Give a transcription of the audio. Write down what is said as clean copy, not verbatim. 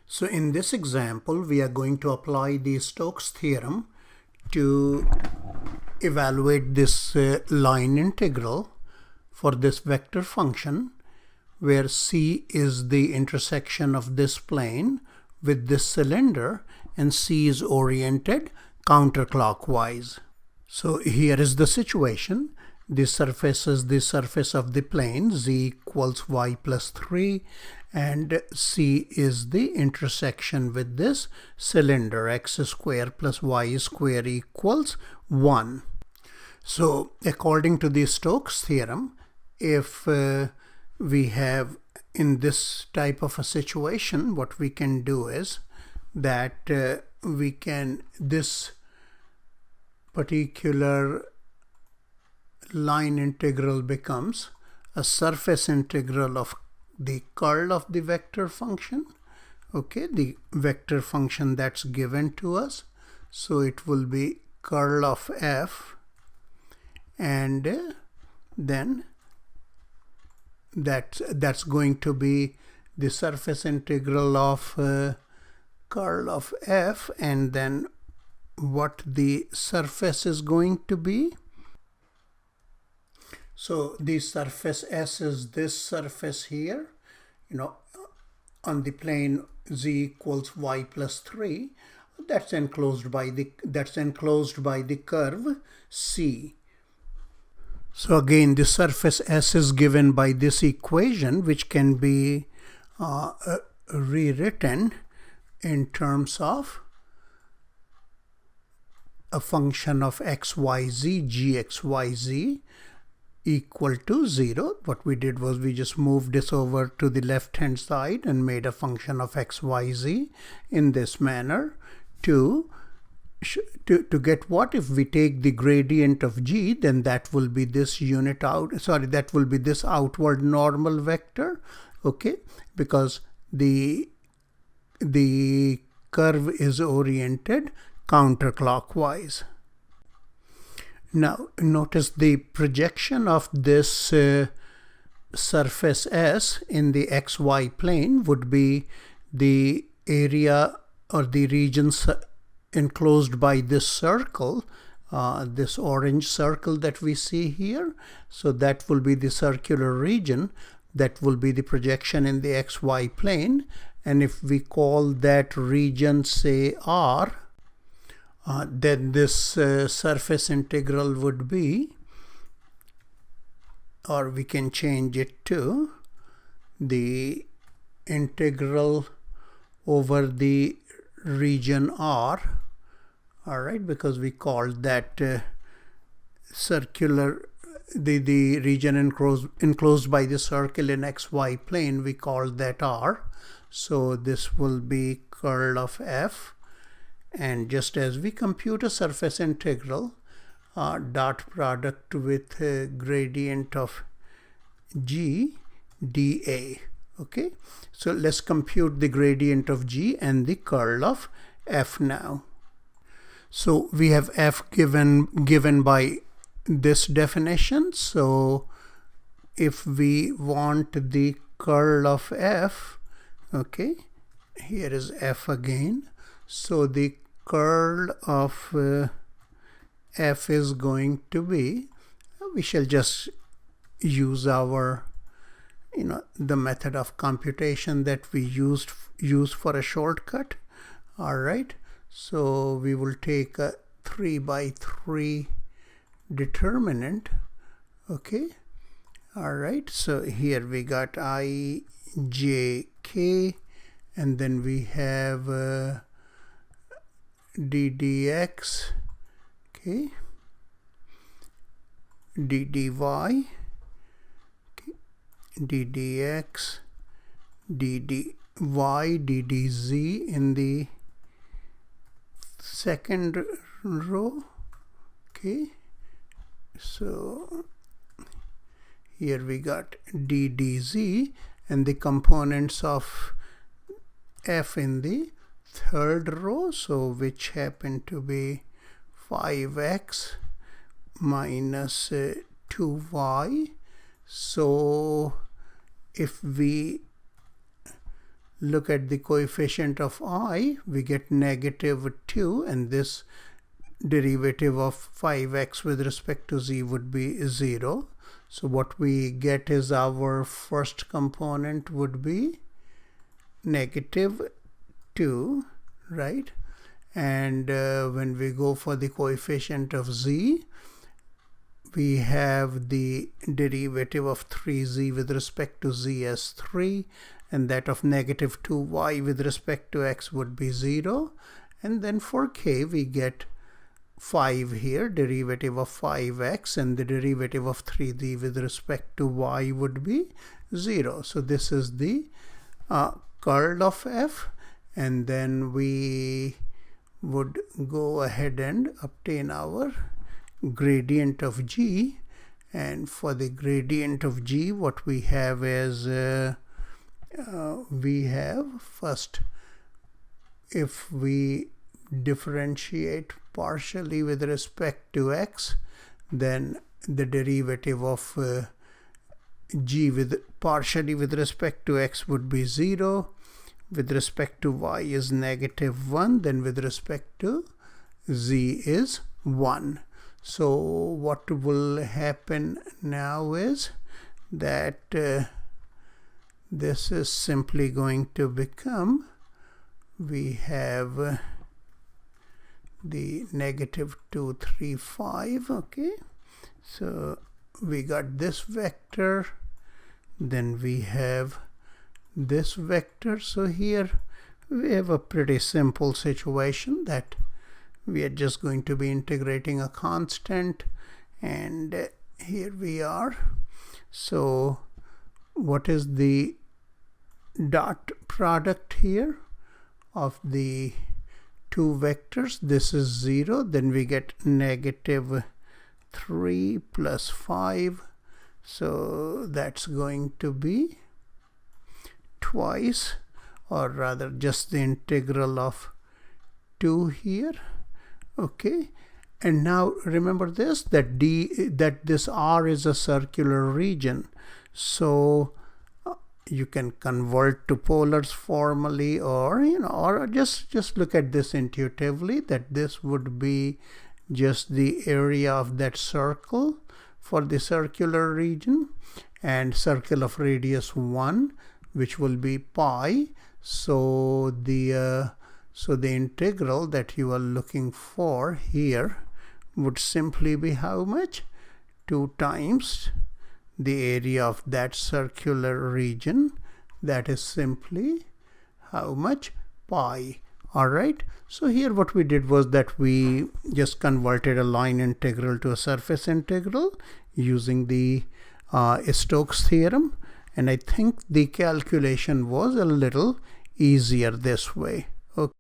So in this example, we are going to apply the Stokes theorem to evaluate this line integral for this vector function, where C is the intersection of this plane with this cylinder and C is oriented counterclockwise. So here is the situation. This surface is the surface of the plane, z equals y plus 3, and C is the intersection with this cylinder, x squared plus y squared equals 1. So according to the Stokes theorem, if we have in this type of a situation, what we can do is that this particular line integral becomes a surface integral of the curl of the vector function, okay, the vector function that's given to us. So it will be curl of f, and then that's going to be the surface integral of curl of f, and then what the surface is going to be. So the surface S is this surface here, on the plane z equals y plus 3. That's enclosed by the curve C. So again, the surface S is given by this equation, which can be rewritten in terms of a function of xyz, gxyz, equal to 0. What we did was we just moved this over to the left hand side and made a function of xyz in this manner to get what? If we take the gradient of g, then that will be this that will be this outward normal vector, okay, because the curve is oriented counterclockwise. Now notice the projection of this surface S in the xy plane would be the area or the region enclosed by this circle, this orange circle that we see here. So that will be the circular region, that will be the projection in the xy plane. And if we call that region, say, R, then this surface integral would be, or we can change it to the integral over the region R, all right, because we called that circular, the region enclosed by the circle in xy plane, we called that R. So this will be curl of f. And just as we compute a surface integral, dot product with gradient of g dA. Okay, so let's compute the gradient of g and the curl of f now. So we have f given by this definition. So if we want the curl of f, okay, here is f again. So the curl of f is going to be, we shall just use our, the method of computation that we use for a shortcut. All right. So we will take a 3 by 3 determinant. Okay. All right. So here we got I, j, k, and then we have ddx, okay, ddy, okay, ddx, ddy, ddzz in the second row. Okay, so here we got ddz and the components of f in the third row, so which happen to be 5x minus 2y. So if we look at the coefficient of I, we get -2, and this derivative of 5x with respect to z would be 0. So what we get is our first component would be -2, right? And when we go for the coefficient of z, we have the derivative of 3z with respect to z as 3, and that of -2y with respect to x would be 0. And then for k, we get 5 here, derivative of 5x, and the derivative of 3z with respect to y would be 0. So this is the curl of f, and then we would go ahead and obtain our gradient of g. And for the gradient of g, what we have is we have first, if we differentiate partially with respect to x, then the derivative of g with partially with respect to x would be 0. With respect to y is -1, then with respect to z is 1. So what will happen now is that this is simply going to become, we have the -2, 3, 5. Okay, so we got this vector, then we have this vector. So here we have a pretty simple situation that we are just going to be integrating a constant, and here we are. So what is the dot product here of the two vectors? This is 0, then we get -3 plus 5, so that's going to be twice, or rather just the integral of 2 here. Okay, and now remember this, that this R is a circular region, so you can convert to polars formally, or or just look at this intuitively, that this would be just the area of that circle for the circular region, and circle of radius 1, which will be pi. So the integral that you are looking for here would simply be how much? 2 times the area of that circular region. That is simply how much? Pi. Alright, so here what we did was that we just converted a line integral to a surface integral using the Stokes theorem, and I think the calculation was a little easier this way. Okay.